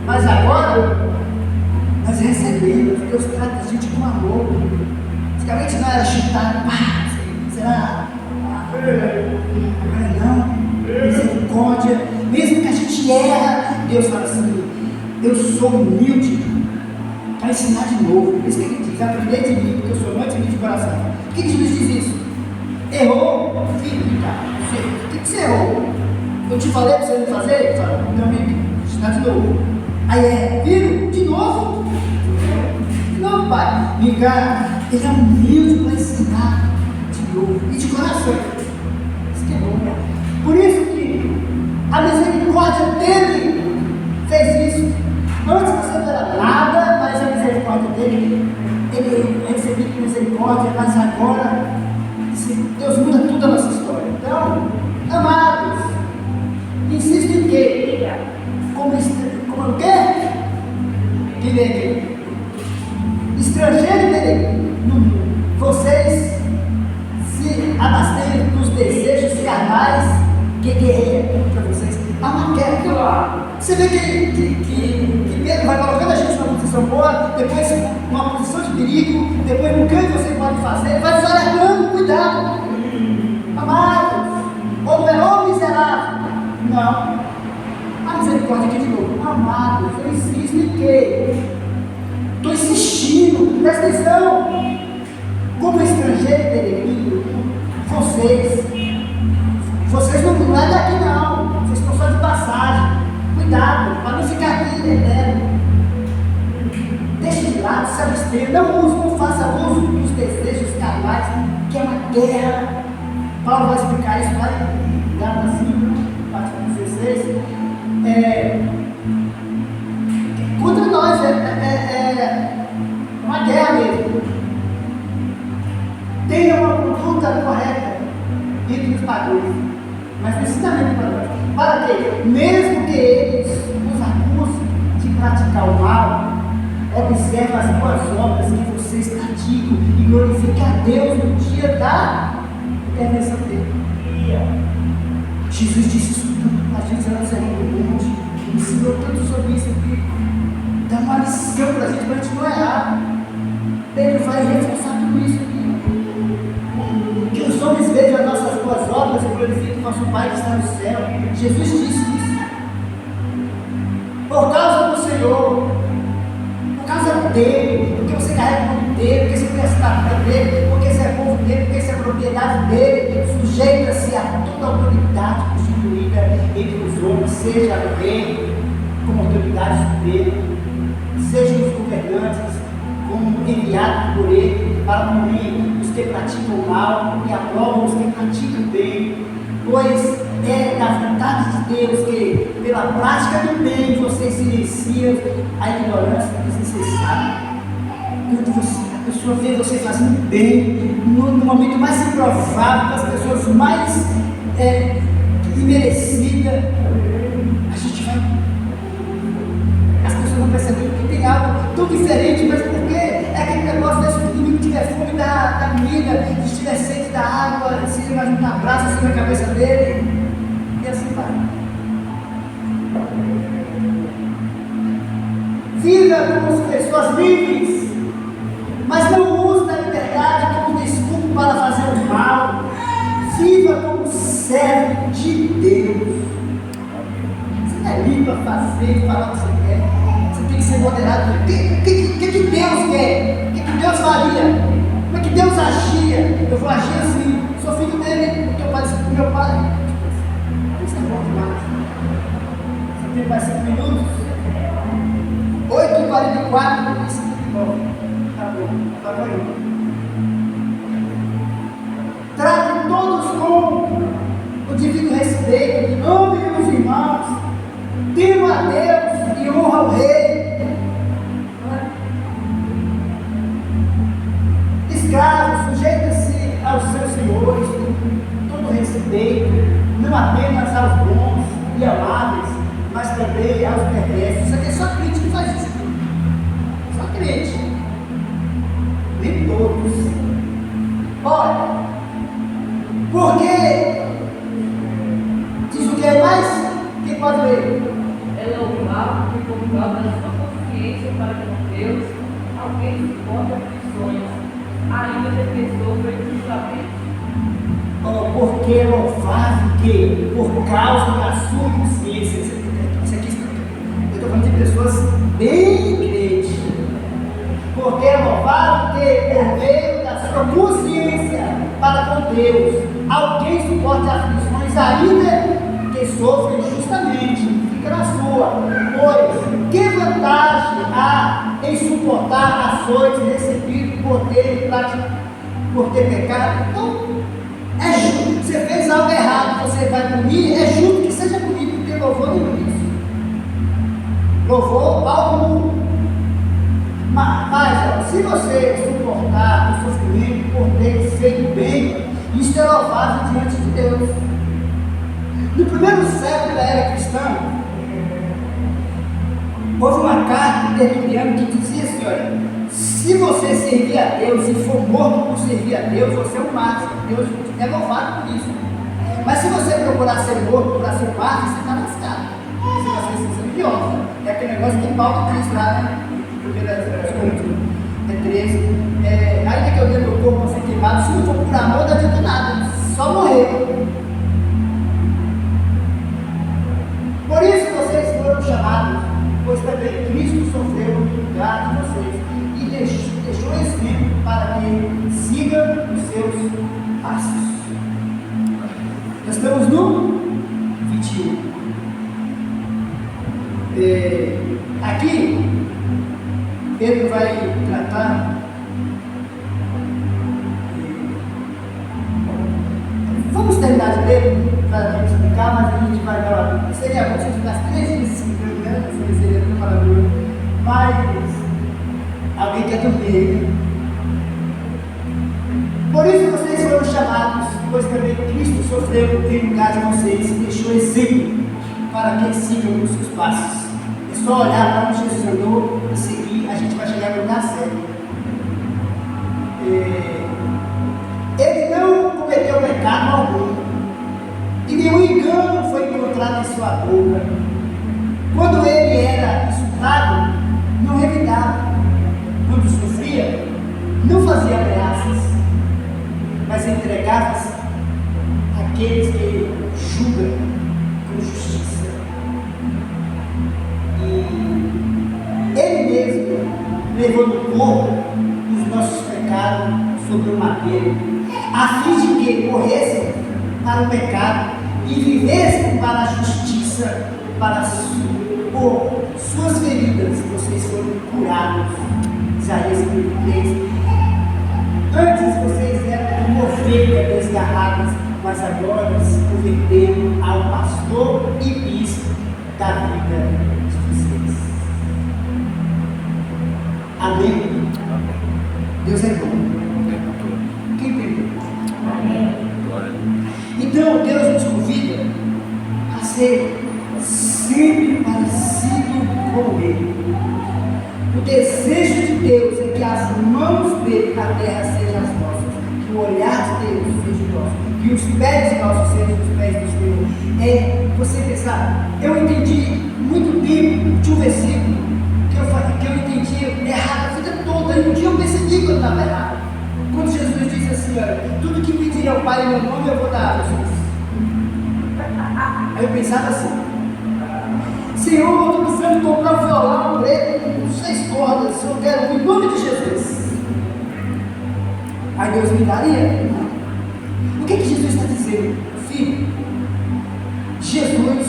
mas agora nós recebemos. Deus trata a gente com amor. Antigamente não era chutado, será? Agora não, misericórdia. Mesmo que a gente erra, Deus fala assim: eu sou humilde para ensinar de novo. Isso que ele diz: aprendei de mim, porque eu sou muito humilde de coração. Por que Jesus diz isso? Errou, filho, cara. O que você errou? Eu te falei para você não fazer? Ele fala: meu amigo, ensinar de novo. Aí filho, de novo? De novo, pai. Me engana. Ele é humilde para ensinar de novo e de coração. Isso que é bom, né? Por isso que a misericórdia dele fez isso. Antes você não era nada, mas a misericórdia dele, ele recebeu misericórdia, mas agora Deus muda tudo a nossa história. Então, amados, insisto em quê? Como o quê? Direito. Estrangeiro no mundo. Vocês se abastêm dos desejos carnais que guerreiam para vocês. Há uma guerra. Você vê que Pedro vai colocando a gente numa posição boa, depois numa posição de perigo, depois no que você pode fazer, vai nos alertando, cuidado. Amados, ou não é ou miserável? Não. A misericórdia aqui de novo. Amados, eu insisto em quê? Estou insistindo, presta atenção. Como estrangeiro e peregrino, vocês não é daqui não, vocês estão só de passagem. Cuidado, para não ficar aqui eterno. Deixe de lado, se abstenha, não faça uso dos desejos carnais, que é uma guerra. Paulo vai explicar isso lá em Gálatas 5, parte 16. Contra nós, é uma guerra mesmo. Tenha uma conduta correta entre os padrões, mas no ensinamento para nós. Para quê? Mesmo que eles nos acusem de praticar o mal, observe as boas obras que vocês praticam e glorifique a Deus no dia da intervenção dele. Jesus disse isso tudo para a gente lá no Sermão do Monte, ensinou tanto sobre isso aqui, dá uma lição para a gente não errar. Pedro vai reforçar tudo isso aqui. Que os homens vejam as nossas boas obras e glorifiquem o nosso Pai que está no céu. Jesus disse isso. Por causa do Senhor, por causa dele, porque você carrega o nome dele, porque você conhece a família dele, porque você é povo dele, porque você é propriedade dele, sujeita-se a toda a autoridade constituída entre os homens, seja o rei, como autoridade suprema, sejam os governantes, como enviados por ele para punir os que praticam o mal e aprovam os que praticam o bem, pois é da vontade de Deus que, pela prática do bem, vocês silenciam a ignorância desnecessária. só ver você fazendo bem, no momento mais improvável, das pessoas mais imerecidas, a gente vai. As pessoas vão perceber que tem algo tão diferente, mas porque é aquele negócio, se o inimigo tiver fome da comida, se tiver sede da água, se ele vai juntar braços sobre a cabeça dele, e assim vai. Viva como pessoas livres, mas não use da liberdade como desculpa para fazer o mal. Viva como servo de Deus. Você não é livre para fazer e falar o que você quer. Você tem que ser moderado. O que Deus quer? O que Deus faria? Como é que Deus agia? Eu vou agir assim. Sou filho dele, porque eu pareço com meu pai. Isso é bom demais. Você tem mais 5 minutos? 8h44, isso é bom. Tá bom, tá bom. Trate todos com o devido respeito, amem os irmãos, tema a Deus e honra o Rei. Escravos, sujeita-se aos seus senhores com todo respeito, não apenas aos bons e amáveis, mas também aos perversos. Isso aqui é só crente que faz isso. Só crente. Nem todos. Olha, porque diz o que é mais? Quem pode ler? É louvável que por causa da sua consciência para com Deus, alguém suporta aflições, ainda que a pessoa foi injustamente. Porque é louvável que, por causa da sua consciência, isso aqui, eu estou falando de pessoas bem crentes, porque é louvável que, por meio da sua consciência para com Deus, alguém suporte aflições, ainda que sofra injustamente. Fica na sua, pois que vantagem há em suportar açoites recebidos por ter pecado? Então, é justo. Você fez algo errado, você vai punir, é justo que seja punido, porque louvor não é isso. Louvor ao mundo. Mas ó, se você suportar o sofrimento por ter feito bem, isso é louvável diante de Deus. No primeiro século da era cristã, houve uma carta de Tertuliano que dizia assim: olha, se você servir a Deus e for morto por servir a Deus, você é um mártir. Deus é louvado por isso. Mas se você procurar ser morto para ser mártir, você está lascado. Se você ser pior. É aquele negócio que Paulo diz lá, né? Coríntios 13. Ainda que eu dê meu corpo a ser queimado, se não for por amor, não adianta nada. Só morrer. Por isso vocês foram chamados, pois também Cristo sofreu no lugar de vocês e deixou exemplo para que sigam os seus passos. Nós estamos no 21. Aqui, Pedro vai tratar vamos terminar de ler para explicar, mas a gente vai dar. Seria bom se a gente ficasse 3 dias explicando, né? Seria tão maravilhoso. Mas alguém quer dormir. Por isso vocês foram chamados, pois também Cristo sofreu em lugar de vocês e deixou exemplo para que sigam os seus passos. É só olhar para onde Jesus andou e seguir, a gente vai chegar no lugar certo. Ele não cometeu pecado algum, e nenhum engano foi encontrado em sua boca. Quando ele era insultado, não revidava. Quando sofria, não fazia ameaças, mas entregava-se àqueles que julgam com justiça. E ele mesmo levou no corpo os nossos pecados sobre o madeiro, a fim de que morressem para o pecado e vivessem para a justiça, por suas feridas vocês foram curados. Isaías 53. Antes vocês eram como ovelhas desgarradas, mas agora se converteram ao pastor e bispo da vida de vocês. Amém? Deus é bom. Quem entendeu? Glória. Então Deus nos convida a ser sempre parecido com Ele. O desejo de Deus é que as mãos dele na terra sejam as nossas, que o olhar de Deus seja o nosso, que os pés nossos sejam os pés do Senhor. É você pensar, eu entendi muito tempo de um versículo que eu entendi errado a vida toda, e um dia eu percebi que eu estava errado. Quando Jesus disse assim, olha, tudo que pedir ao Pai em meu nome eu vou dar a vocês. Aí eu pensava assim, Senhor, eu estou precisando comprar um violão preto com 6 cordas, eu quero em nome de Jesus. Aí Deus me daria. O que Jesus está dizendo? Filho, Jesus,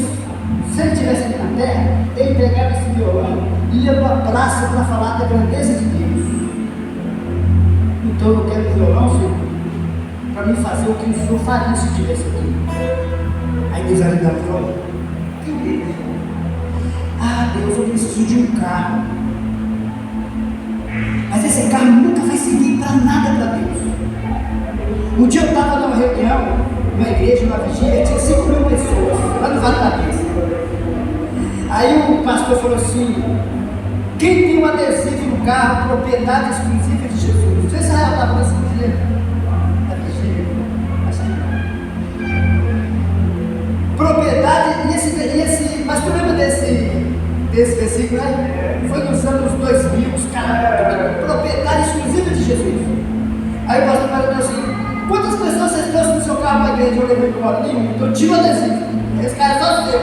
se ele estivesse aqui na terra, ele pegava esse violão e ia para a praça para falar da grandeza de Deus. Então eu quero o violão, Senhor, para me fazer o que o Senhor faria se estivesse aqui. Aí Deus vai me dar o violão. Entendeu? Ah, Deus, eu preciso de um carro. Mas esse carro nunca vai servir para nada para Deus. Um dia eu estava numa reunião, numa igreja, numa vigília, tinha 5.000 pessoas, lá no Vale da Bênção. Aí o pastor falou assim, quem tem um adesivo no carro, propriedade exclusiva de Jesus? Não sei se ela estava nesse dia, na vigília, acho que não. Propriedade, mas tu lembra desse versículo, né? Foi nos anos 2000, os caras, propriedade exclusiva de Jesus. Aí o pastor perguntou assim, quantas pessoas vocês trouxeram no seu carro para a igreja? Eu levei para nenhum, então tinha um adesivo. Esse cara é só seu.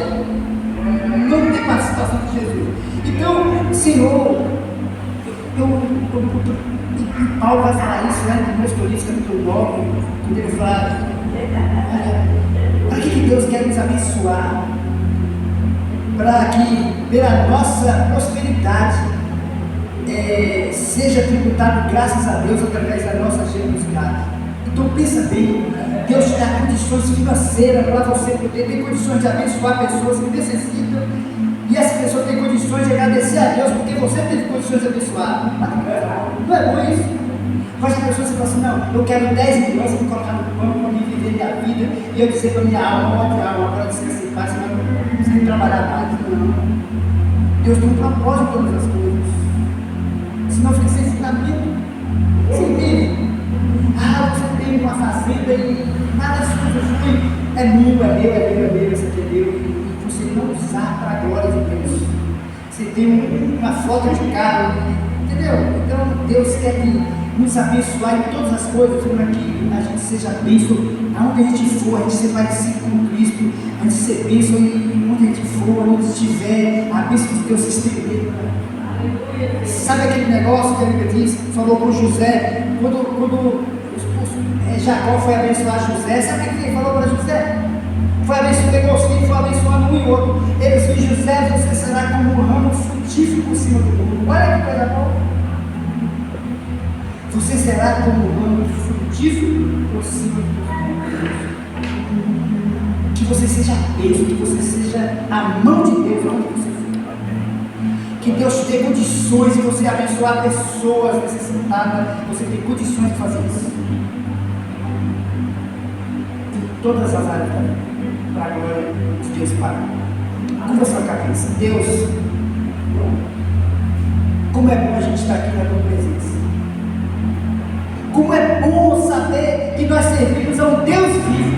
Não tem participação de Jesus. Então, Senhor, e Paulo vai falar isso, né? No 1 Coríntios capítulo 9, quando ele fala, para que Deus quer nos abençoar? Para que, pela nossa prosperidade, seja tributado graças a Deus através da nossa generosidade. Então pensa bem, Deus te dá condições financeiras para você poder ter condições de abençoar pessoas que necessitam, e essa pessoa tem condições de agradecer a Deus porque você teve condições de abençoar. Não é bom isso? Mas a pessoa fala assim, não, eu quero 10 milhões para colocar no banco para me viver minha vida, e eu dizer para minha alma, outra alma, agora descanse em paz, sem trabalhar mais. Não. Deus tem um propósito em todas as coisas. Senão fica sem fundamento. Você entende? Você tem uma fazenda e nada disso flui. É meu, esse aqui é meu. E você não usar para a glória de Deus. Você tem uma frota de carro, entendeu? Então Deus quer nos abençoar em todas as coisas, para que a gente seja bênção. Aonde a gente for, a gente ser parecido com Cristo, a gente ser bênção e onde a gente for, onde estiver, a bênção de Deus se estender. Sabe aquele negócio que a Bíblia diz, falou com José, quando Jacó foi abençoar José, sabe o que ele falou para José? Foi abençoar, pegou os filhos, foi abençoando um e outro. Ele disse, José, você será como um ramo frutífero por cima do mundo. Olha que coisa boa. Você será como um ramo frutífero por cima do mundo. Que você seja bênção, que você seja a mão de Deus onde você for. Que Deus te dê condições de você abençoar pessoas necessitadas. Você tem condições de fazer isso. Em todas as áreas da vida. Para a glória de Deus Pai. Curva sua cabeça. Deus, como é bom a gente estar aqui na tua presença. Como é bom saber que nós servimos a um Deus vivo.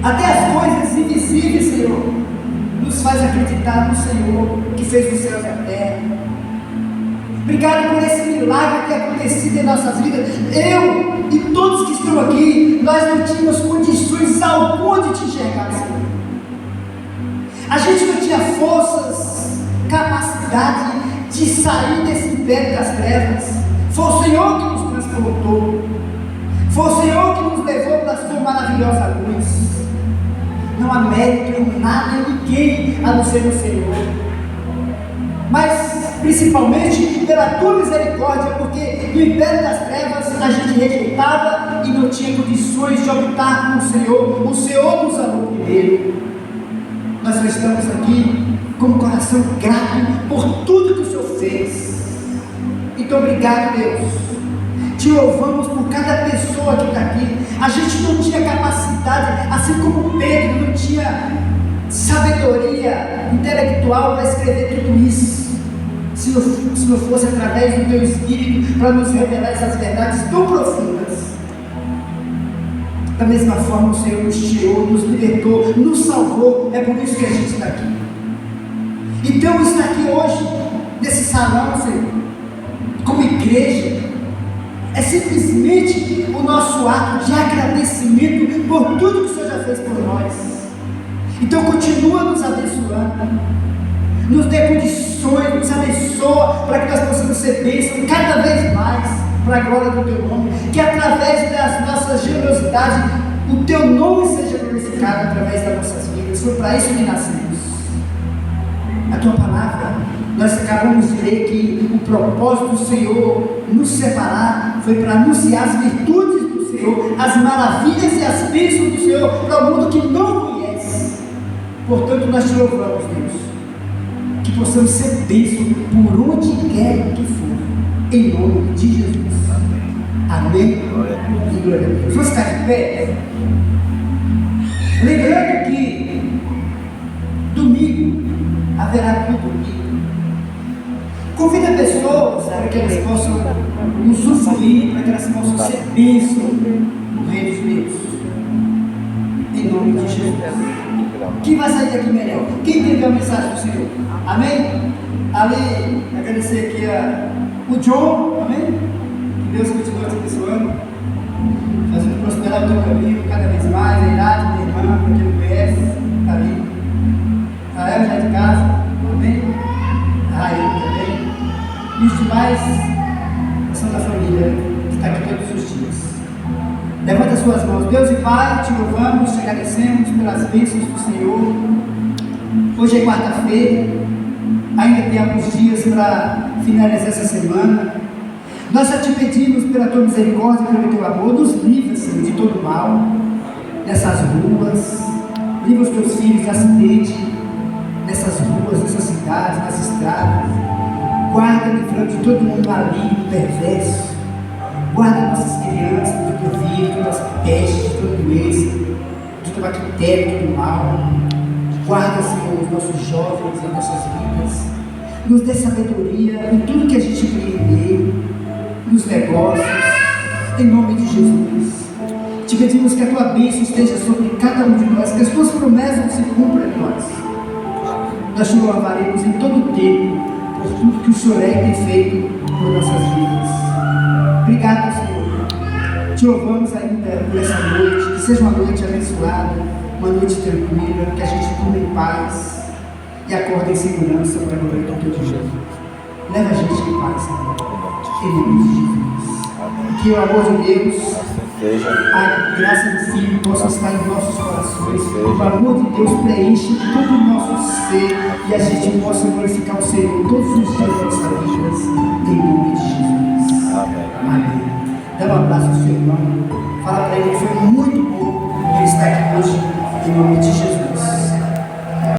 Até as coisas invisíveis, Senhor, nos faz acreditar no Senhor que fez os céus e a terra. Obrigado por esse milagre que é acontecido em nossas vidas. Eu e todos que estão aqui, nós não tínhamos condições alguma de te enxergar, Senhor. A gente não tinha forças, capacidade de sair desse império das trevas. Foi o Senhor que nos transportou. Foi o Senhor que nos levou para a sua maravilhosa luz. Não há mérito em nada, em ninguém, a não ser no Senhor. Mas, principalmente, pela tua misericórdia, porque no império das trevas a gente rejeitava e não tinha condições de optar com o Senhor. O Senhor nos amou primeiro. Nós só estamos aqui com o coração grato por tudo que o Senhor fez. Muito obrigado, Deus. Te louvamos por cada pessoa que está aqui. A gente não tinha capacidade, assim como Pedro não tinha sabedoria intelectual para escrever tudo isso, se não fosse através do teu Espírito para nos revelar essas verdades tão profundas. Da mesma forma, o Senhor nos tirou, nos libertou, nos salvou. É por isso que a gente está aqui. Então, estar aqui hoje, nesse salão, Senhor, como igreja, é simplesmente o nosso ato de agradecimento por tudo que o Senhor já fez por nós. Então continua nos abençoando, nos dê condições, nos abençoa para que nós possamos ser bênçãos cada vez mais para a glória do teu nome, que através das nossas generosidades o teu nome seja glorificado através das nossas vidas. Foi para isso que nascemos. A tua palavra, nós acabamos de ler que o propósito do Senhor nos separar foi para anunciar as virtudes do Senhor, as maravilhas e as bênçãos do Senhor para o mundo que não conhece. Portanto, nós te louvamos, Deus, que possamos ser bênçãos por onde quer que for, em nome de Jesus. Amém. E glória a Deus. Vamos ficar de pé. Lembrando que domingo haverá culto domingo. Convida pessoas para que elas possam usufruir, para que elas possam ser bênçãos no reino de Deus. Em nome de Jesus. Quem vai sair daqui melhor? Quem entendeu a mensagem do Senhor? Amém? Ali, agradecer aqui o John, amém? Que Deus continue te abençoando, fazendo prosperar o teu caminho cada vez mais. A idade da irmã, para quem não conhece, está ali. Rael já é de casa, amém? Rael também. E os demais são da família, que está aqui todos os dias. Levanta as suas mãos. Deus e Pai, te louvamos, te agradecemos pelas bênçãos do Senhor. Hoje é quarta-feira, ainda tem alguns dias para finalizar essa semana. Nós já te pedimos pela tua misericórdia, pelo teu amor, nos livra, Senhor, de todo mal, nessas ruas, livra os teus filhos de acidente, nessas ruas, nessas cidades, nas estradas. Guarda, livrando de todo mundo maligno, perverso. Guarda nossas crianças de todo vírus, todas as pestes, de toda doença, de toda bactéria, de todo mal. Guarda, Senhor, os nossos jovens, as nossas vidas. Nos dê sabedoria em tudo que a gente empreender, nos negócios, em nome de Jesus. Te pedimos que a tua bênção esteja sobre cada um de nós, que as tuas promessas se cumpram em nós. Nós te louvaremos em todo o tempo por tudo que o Senhor é e tem feito por nossas vidas. Obrigado, Senhor. Te louvamos ainda por essa noite, que seja uma noite abençoada, uma noite tranquila, que a gente durma em paz e acorde em segurança para a glória do teu nome. Leva a gente em paz, Senhor, em nome de Jesus. Que o amor de Deus, a graça do Filho possa estar em nossos corações, o amor de Deus preenche todo o nosso ser e a gente possa glorificar o Senhor todos os dias das nossas vidas.